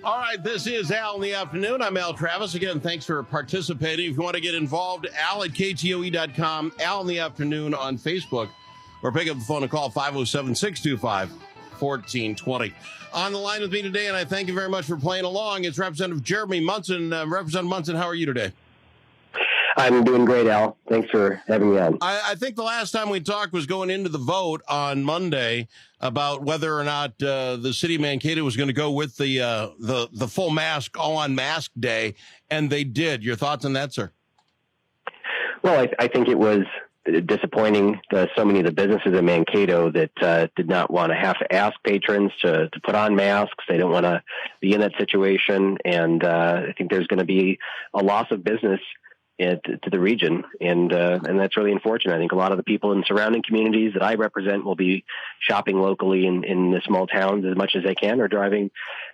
All right, this is Al in the afternoon. I'm Al Travis. Again, thanks for participating. If you want to get involved, Al at KTOE.com, Al in the afternoon on Facebook, or pick up the phone and call 507-625-1420. On the line with me today, and I thank you very much for playing along, it's Representative Jeremy Munson. Representative Munson, how are you today? I'm doing great, Al. Thanks for having me on. I think the last time we talked was going into the vote on Monday about whether or not the city of Mankato was going to go with the full mask, all on mask day, and they did. Your thoughts on that, sir? Well, I think it was disappointing to so many of the businesses in Mankato that did not want to have to ask patrons to put on masks. They don't want to be in that situation, and I think there's going to be a loss of business to the region, and that's really unfortunate. I think a lot of the people in surrounding communities that I represent will be shopping locally in the small towns as much as they can, or driving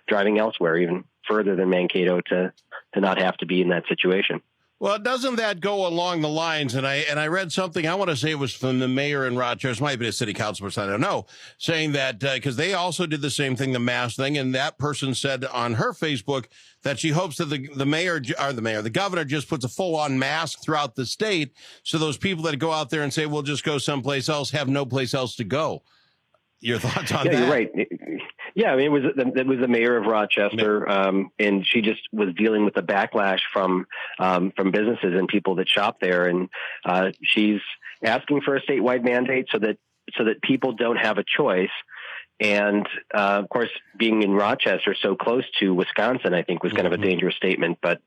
elsewhere, even further than Mankato, to not have to be in that situation. Well, doesn't that go along the lines, and I read something, I want to say it was from the mayor in Rochester, might be a city council person, I don't know, saying that, because they also did the same thing, the mask thing, and that person said on her Facebook that she hopes that the governor just puts a full-on mask throughout the state, so those people that go out there and say, we'll just go someplace else, have no place else to go. Your thoughts on that? Yeah, you're right. Yeah, I mean, it was the mayor of Rochester, and she just was dealing with the backlash from businesses and people that shop there, and she's asking for a statewide mandate so that people don't have a choice. And of course, being in Rochester, so close to Wisconsin, I think was kind of a dangerous statement. But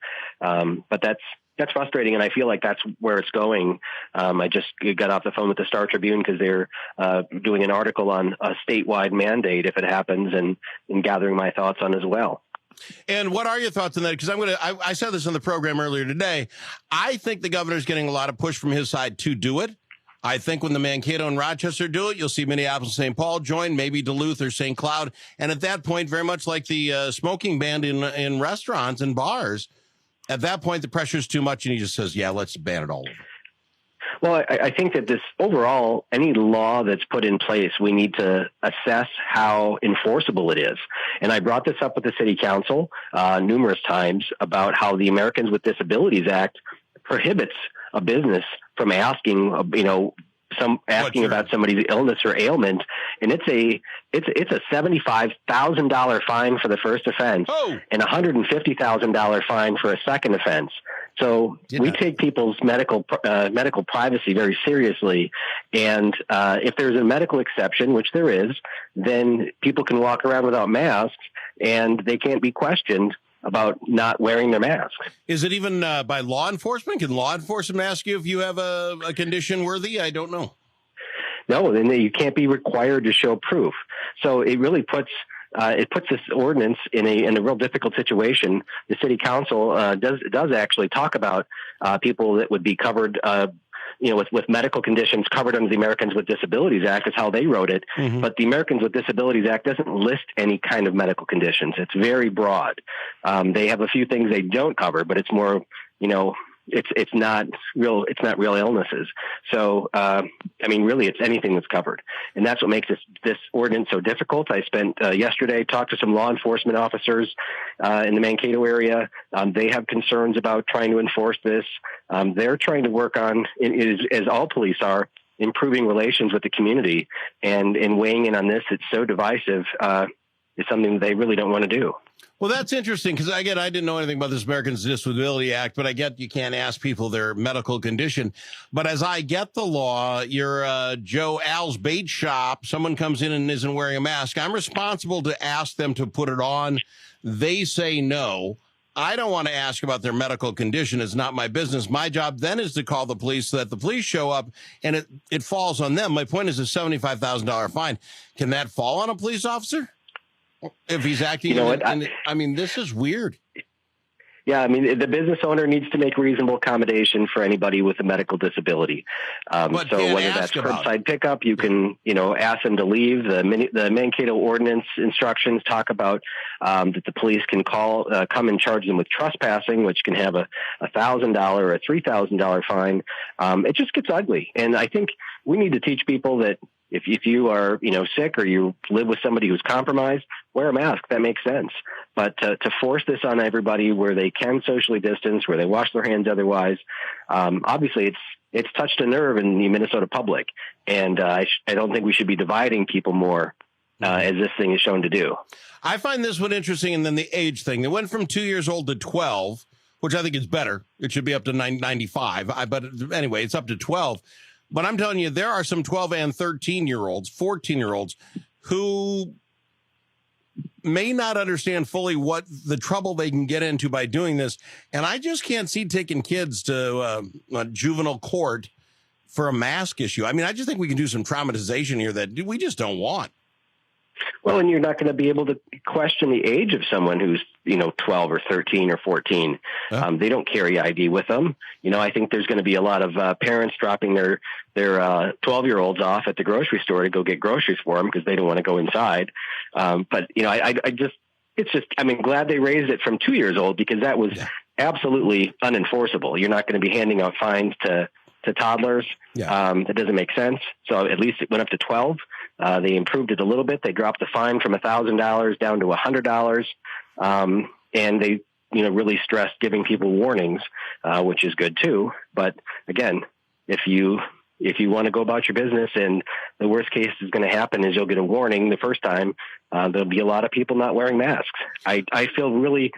that's frustrating, and I feel like that's where it's going. I just got off the phone with the Star Tribune because they're doing an article on a statewide mandate if it happens, and gathering my thoughts on as well. And what are your thoughts on that? Because I said this on the program earlier today. I think the governor's getting a lot of push from his side to do it. I think when the Mankato and Rochester do it, you'll see Minneapolis and St. Paul join, maybe Duluth or St. Cloud. And at that point, very much like the smoking ban in restaurants and bars, at that point, the pressure is too much, and he just says, yeah, let's ban it all over. Well, I think that this overall, any law that's put in place, we need to assess how enforceable it is. And I brought this up with the city council numerous times about how the Americans with Disabilities Act prohibits a business from asking, about somebody's illness or ailment, and it's a $75,000 fine for the first offense, and $150,000 fine for a second offense. So we take people's medical privacy very seriously, and if there's a medical exception, which there is, then people can walk around without masks, and they can't be questioned about not wearing their masks. Is it even by law enforcement? Can law enforcement ask you if you have a condition worthy? I don't know. No, then you can't be required to show proof. So it really puts this ordinance in a real difficult situation. The city council does actually talk about people that would be covered, with medical conditions covered under the Americans with Disabilities Act is how they wrote it. Mm-hmm. But the Americans with Disabilities Act doesn't list any kind of medical conditions. It's very broad. They have a few things they don't cover, but it's more, it's not real illnesses. So, really it's anything that's covered. And that's what makes this ordinance so difficult. I spent yesterday, talked to some law enforcement officers in the Mankato area. They have concerns about trying to enforce this. They're trying to work on, as all police are, improving relations with the community, and weighing in on this. It's so divisive. It's something that they really don't want to do. Well, that's interesting because, again, I didn't know anything about this Americans with Disability Act, but I get you can't ask people their medical condition. But as I get the law, you're Joe Al's bait shop. Someone comes in and isn't wearing a mask. I'm responsible to ask them to put it on. They say no. I don't want to ask about their medical condition. It's not my business. My job then is to call the police so that the police show up, and it falls on them. My point is a $75,000 fine. Can that fall on a police officer? If he's acting, this is weird. Yeah, the business owner needs to make reasonable accommodation for anybody with a medical disability. So whether that's curbside pickup, you can, ask them to leave. The Mankato Ordinance instructions talk about that the police can come and charge them with trespassing, which can have a $1,000 or a $3,000 fine. It just gets ugly. And I think we need to teach people that If you are, sick or you live with somebody who's compromised, wear a mask. That makes sense. But to force this on everybody where they can socially distance, where they wash their hands otherwise, obviously it's touched a nerve in the Minnesota public. And I don't think we should be dividing people more as this thing is shown to do. I find this one interesting, and then the age thing. They went from 2 years old to 12, which I think is better. It should be up to 95. But anyway, it's up to 12. But I'm telling you, there are some 12 and 13-year-olds, 14-year-olds who may not understand fully what the trouble they can get into by doing this. And I just can't see taking kids to juvenile court for a mask issue. I mean, I just think we can do some traumatization here that we just don't want. Well, and you're not going to be able to question the age of someone who's, 12 or 13 or 14. They don't carry ID with them. I think there's going to be a lot of parents dropping their 12-year-olds off at the grocery store to go get groceries for them because they don't want to go inside. But I'm glad they raised it from 2 years old because that was absolutely unenforceable. You're not going to be handing out fines to toddlers. That doesn't make sense. So at least it went up to 12. They improved it a little bit. They dropped the fine from $1,000 down to $100. And they, really stressed giving people warnings, which is good too. But again, if you want to go about your business and the worst case is going to happen is you'll get a warning the first time, there'll be a lot of people not wearing masks. I feel really,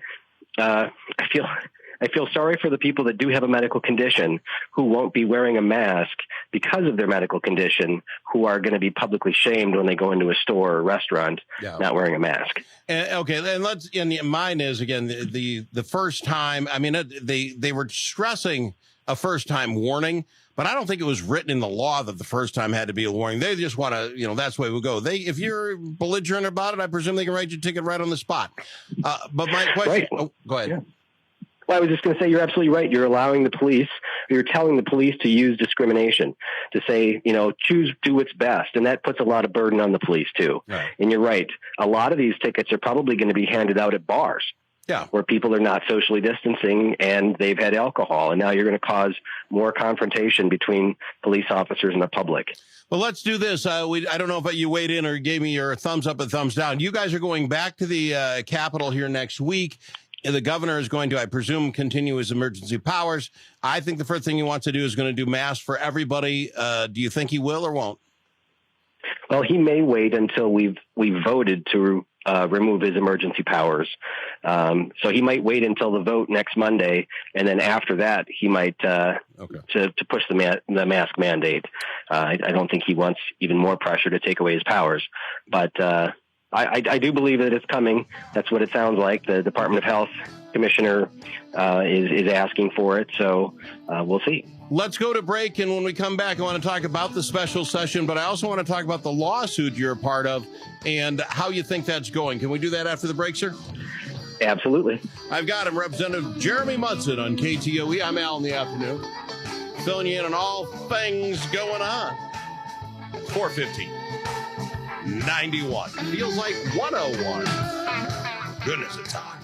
I feel sorry for the people that do have a medical condition who won't be wearing a mask because of their medical condition, who are going to be publicly shamed when they go into a store or restaurant not wearing a mask. And mine is, again, the first time. I mean, they were stressing a first time warning, but I don't think it was written in the law that the first time had to be a warning. They just want to, that's the way we go. If you're belligerent about it, I presume they can write your ticket right on the spot. But my question, right. Go ahead. Yeah. Well, I was just going to say, you're absolutely right. You're allowing the police, you're telling the police to use discrimination, to say, do what's best. And that puts a lot of burden on the police too. Right. And you're right. A lot of these tickets are probably going to be handed out at bars where people are not socially distancing and they've had alcohol. And now you're going to cause more confrontation between police officers and the public. Well, let's do this. I don't know if you weighed in or gave me your thumbs up and thumbs down. You guys are going back to the Capitol here next week. The governor is going to, I presume, continue his emergency powers. I think the first thing he wants to do is going to do masks for everybody. Do you think he will or won't? Well, he may wait until we've voted to remove his emergency powers. So he might wait until the vote next Monday, and then after that, he might to push the mask mandate. I don't think he wants even more pressure to take away his powers, but I do believe that it's coming. That's what it sounds like. The Department of Health commissioner is asking for it. So we'll see. Let's go to break. And when we come back, I want to talk about the special session, but I also want to talk about the lawsuit you're a part of and how you think that's going. Can we do that after the break, sir? Absolutely. I've got him, Representative Jeremy Munson on KTOE. I'm Al in the afternoon, filling you in on all things going on. 4:15. 91. Feels like 101. Goodness, it's hot.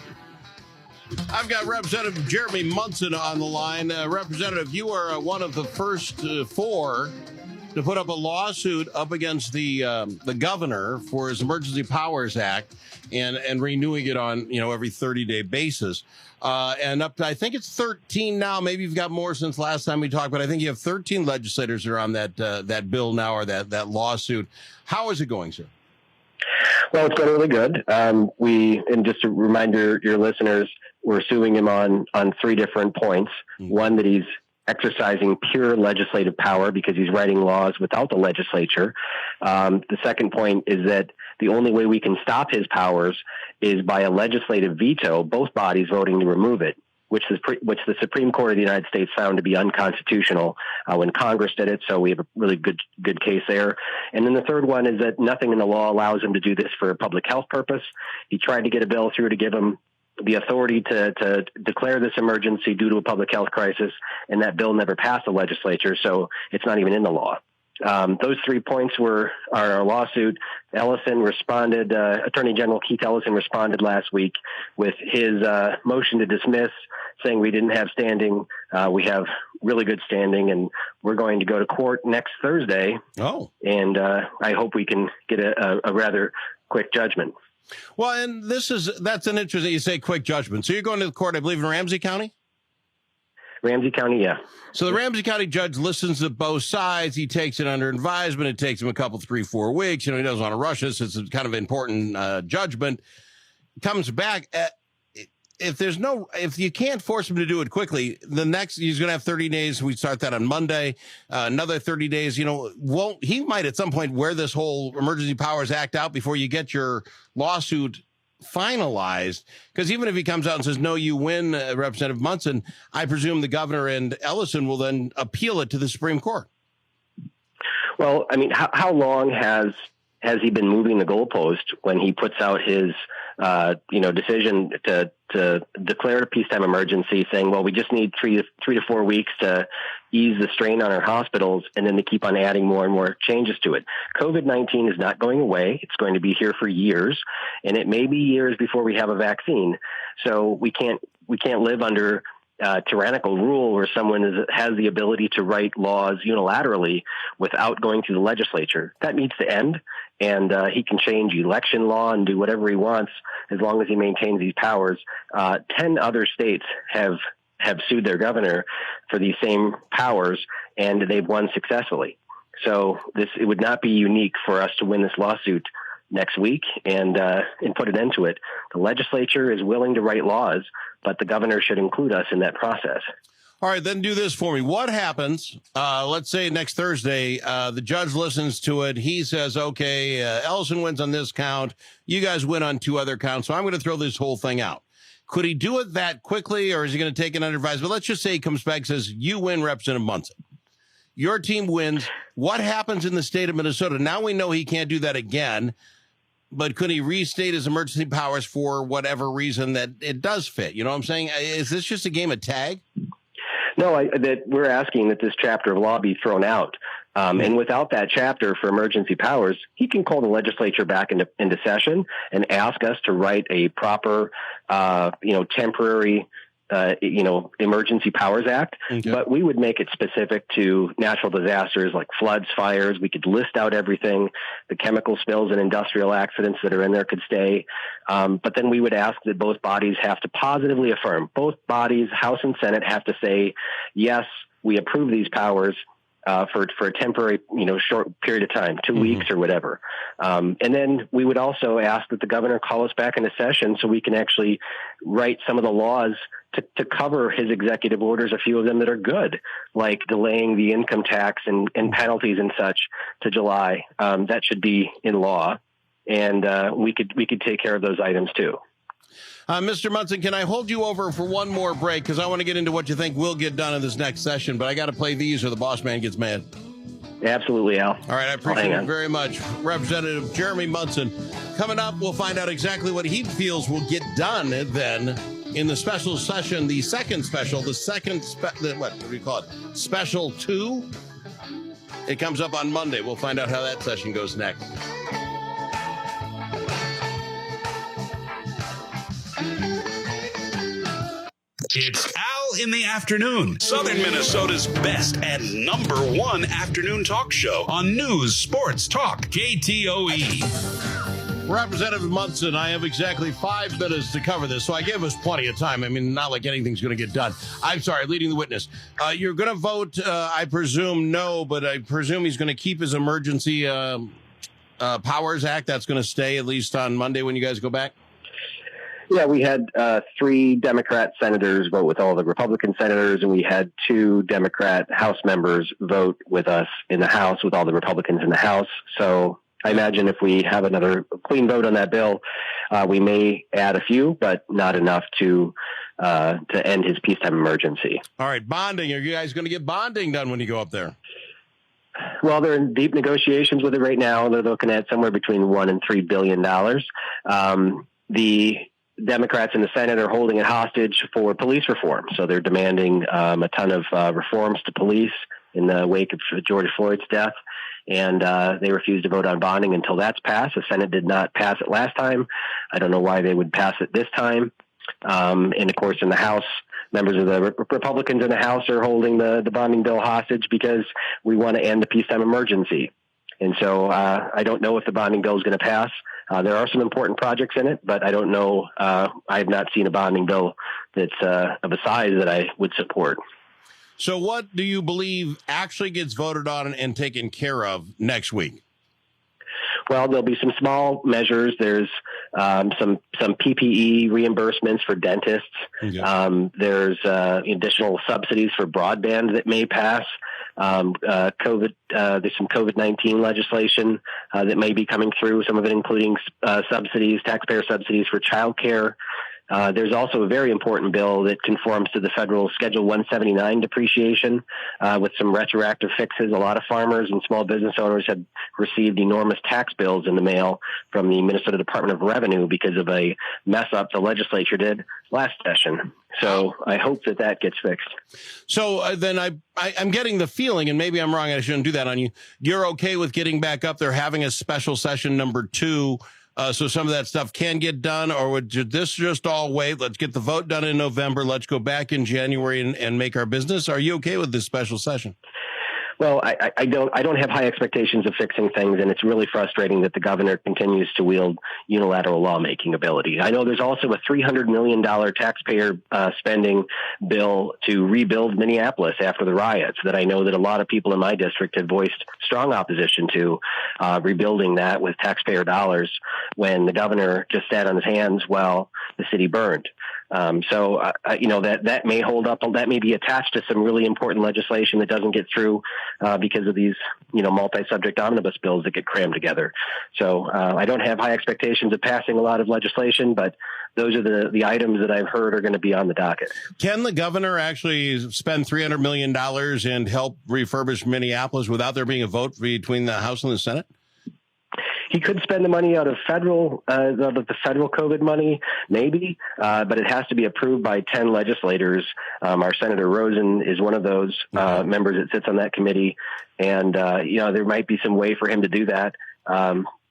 I've got Representative Jeremy Munson on the line. Representative, you are one of the first four to put up a lawsuit up against the governor for his Emergency Powers Act and renewing it on every 30-day basis. And up to, I think it's 13 now. Maybe you've got more since last time we talked, but I think you have 13 legislators that are on that bill now, or that lawsuit. How is it going, sir? Well, it's going really good. And just to remind your listeners, we're suing him on three different points. Mm-hmm. One, that he's exercising pure legislative power because he's writing laws without the legislature. The second point is that the only way we can stop his powers is by a legislative veto, both bodies voting to remove it, which the Supreme Court of the United States found to be unconstitutional when Congress did it. So we have a really good case there. And then the third one is that nothing in the law allows him to do this for a public health purpose. He tried to get a bill through to give him the authority to declare this emergency due to a public health crisis, and that bill never passed the legislature, so it's not even in the law. Those 3 points are our lawsuit. Ellison responded, Attorney General Keith Ellison responded last week with his motion to dismiss saying we didn't have standing. We have really good standing, and we're going to go to court next Thursday. Oh. And I hope we can get a rather quick judgment. Well, and that's an interesting, you say quick judgment. So you're going to the court, I believe, in Ramsey County? Ramsey County, yeah. So the Ramsey County judge listens to both sides. He takes it under advisement. It takes him a couple, 3-4 weeks. He doesn't want to rush this. It's a kind of important judgment. Comes back. If you can't force him to do it quickly, he's going to have 30 days. We start that on Monday. Another 30 days. He might at some point wear this whole Emergency Powers Act out before you get your lawsuit finalized, because even if he comes out and says, no, you win, Representative Munson, I presume the governor and Ellison will then appeal it to the Supreme Court. Well, I mean, how long has he been moving the goalpost when he puts out his decision to declare a peacetime emergency, saying, well, we just need 3 to 4 weeks to ease the strain on our hospitals, and then they keep on adding more and more changes to it. COVID-19 is not going away. It's going to be here for years, and it may be years before we have a vaccine. So we can't live under tyrannical rule where someone has the ability to write laws unilaterally without going through the legislature. That needs to end, and he can change election law and do whatever he wants as long as he maintains these powers. 10 other states have sued their governor for these same powers, and they've won successfully. So it would not be unique for us to win this lawsuit next week and put an end to it. The legislature is willing to write laws, but the governor should include us in that process. All right, then do this for me. What happens, let's say next Thursday, the judge listens to it. He says, okay, Ellison wins on this count. You guys win on 2 other counts, so I'm going to throw this whole thing out. Could he do it that quickly, or is he going to take it under advisement? Let's just say he comes back and says, you win, Representative Munson. Your team wins. What happens in the state of Minnesota? Now we know he can't do that again, but could he restate his emergency powers for whatever reason that it does fit? You know what I'm saying? Is this just a game of tag? No, that we're asking that this chapter of law be thrown out. And without that chapter for emergency powers, he can call the legislature back into session and ask us to write a proper, temporary, Emergency Powers Act. Okay. But we would make it specific to natural disasters like floods, fires. We could list out everything. The chemical spills and industrial accidents that are in there could stay. But then we would ask that both bodies have to positively affirm. Both bodies, House and Senate, have to say, yes, we approve these powers for a temporary, short period of time, 2 weeks or whatever. And then we would also ask that the governor call us back into session so we can actually write some of the laws to cover his executive orders, a few of them that are good, like delaying the income tax and penalties and such to July. That should be in law. And we could take care of those items too. Mr. Munson, can I hold you over for one more break? Because I want to get into what you think will get done in this next session, but I got to play these or the boss man gets mad. Absolutely, Al. All right, I appreciate it very much. Representative Jeremy Munson. Coming up, we'll find out exactly what he feels will get done then in the special session, the second special, what do we call it? Special 2? It comes up on Monday. We'll find out how that session goes next. It's Al in the Afternoon, Southern Minnesota's best and #1 afternoon talk show on news, sports, talk, KTOE. Representative Munson, I have exactly 5 minutes to cover this, so I gave us plenty of time. I mean, not like anything's going to get done. I'm sorry, leading the witness. You're going to vote, I presume, no, but I presume he's going to keep his Emergency Powers Act. That's going to stay at least on Monday when you guys go back? Yeah, we had 3 Democrat senators vote with all the Republican senators, and we had 2 Democrat House members vote with us in the House with all the Republicans in the House. So I imagine if we have another clean vote on that bill, we may add a few, but not enough to end his peacetime emergency. All right, bonding. Are you guys going to get bonding done when you go up there? Well, they're in deep negotiations with it right now. They're looking at somewhere between $1 and $3 billion. The Democrats in the Senate are holding it hostage for police reform. So they're demanding a ton of reforms to police in the wake of George Floyd's death. And they refuse to vote on bonding until that's passed. The Senate did not pass it last time. I don't know why they would pass it this time. And of course, in the House, members of the Republicans in the House are holding the bonding bill hostage because we want to end the peacetime emergency. And so I don't know if the bonding bill is going to pass. There are some important projects in it, but I don't know. I have not seen a bonding bill that's of a size that I would support. So what do you believe actually gets voted on and taken care of next week? Well, there'll be some small measures. There's some PPE reimbursements for dentists. Okay. There's additional subsidies for broadband that may pass. There's some COVID-19 legislation that may be coming through, some of it including subsidies, taxpayer subsidies for childcare. There's also a very important bill that conforms to the federal Schedule 179 depreciation with some retroactive fixes. A lot of farmers and small business owners had received enormous tax bills in the mail from the Minnesota Department of Revenue because of a mess up the legislature did last session. So I hope that gets fixed. So then I'm getting the feeling, and maybe I'm wrong, I shouldn't do that on you. You're okay with getting back up there, having a special session number 2, so some of that stuff can get done, or would this just all wait? Let's get the vote done in November. Let's go back in January and make our business. Are you okay with this special session? Well, I don't have high expectations of fixing things, and it's really frustrating that the governor continues to wield unilateral lawmaking ability. I know there's also a $300 million taxpayer spending bill to rebuild Minneapolis after the riots that I know that a lot of people in my district have voiced strong opposition to rebuilding that with taxpayer dollars when the governor just sat on his hands while the city burned. That may hold up. That may be attached to some really important legislation that doesn't get through because of these, multi-subject omnibus bills that get crammed together. So I don't have high expectations of passing a lot of legislation, but those are the items that I've heard are going to be on the docket. Can the governor actually spend $300 million and help refurbish Minneapolis without there being a vote between the House and the Senate? He could spend the money out of the federal COVID money, maybe, but it has to be approved by 10 legislators. Our Senator Rosen is one of those members that sits on that committee, and there might be some way for him to do that.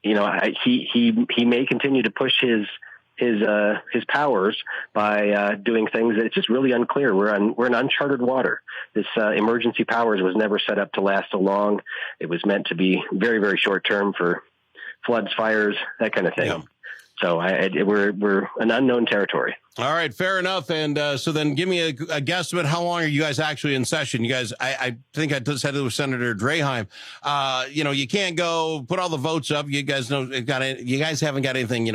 He may continue to push his powers by doing things that it's just really unclear. We're in uncharted water. This emergency powers was never set up to last so long. It was meant to be very, very short term for floods, fires, that kind of thing. Yeah. So we're an unknown territory. All right, fair enough. And so then give me a guesstimate. How long are you guys actually in session? You guys, I think I just said it with Senator Draheim. You can't go put all the votes up. You guys know you guys haven't got anything,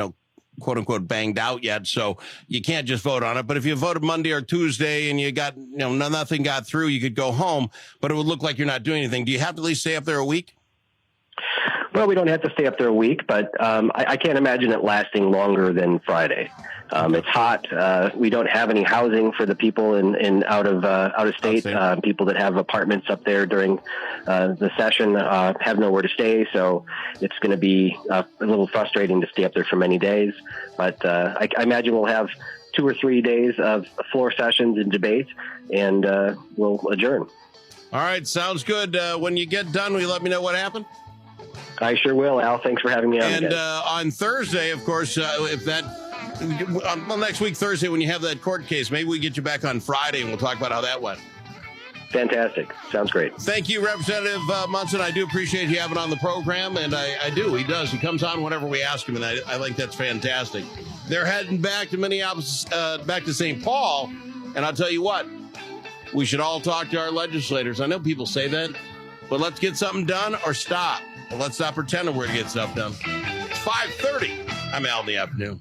quote unquote banged out yet. So you can't just vote on it. But if you voted Monday or Tuesday and you got, nothing got through, you could go home, but it would look like you're not doing anything. Do you have to at least stay up there a week? Well, we don't have to stay up there a week, but I can't imagine it lasting longer than Friday. It's hot. We don't have any housing for the people in out of state. People that have apartments up there during the session have nowhere to stay, so it's going to be a little frustrating to stay up there for many days. But I imagine we'll have 2 or 3 days of floor sessions and debate, and we'll adjourn. All right, sounds good. When you get done, will you let me know what happened? I sure will, Al. Thanks for having me on. And on Thursday, of course, next week, Thursday, when you have that court case, maybe we get you back on Friday and we'll talk about how that went. Fantastic. Sounds great. Thank you, Representative Munson. I do appreciate you having on the program, and I do. He does. He comes on whenever we ask him, and I think that's fantastic. They're heading back to Minneapolis, back to St. Paul, and I'll tell you what, we should all talk to our legislators. I know people say that, but let's get something done or stop. Well, let's not pretend we're going to get stuff done. It's 5:30. I'm Al in the afternoon.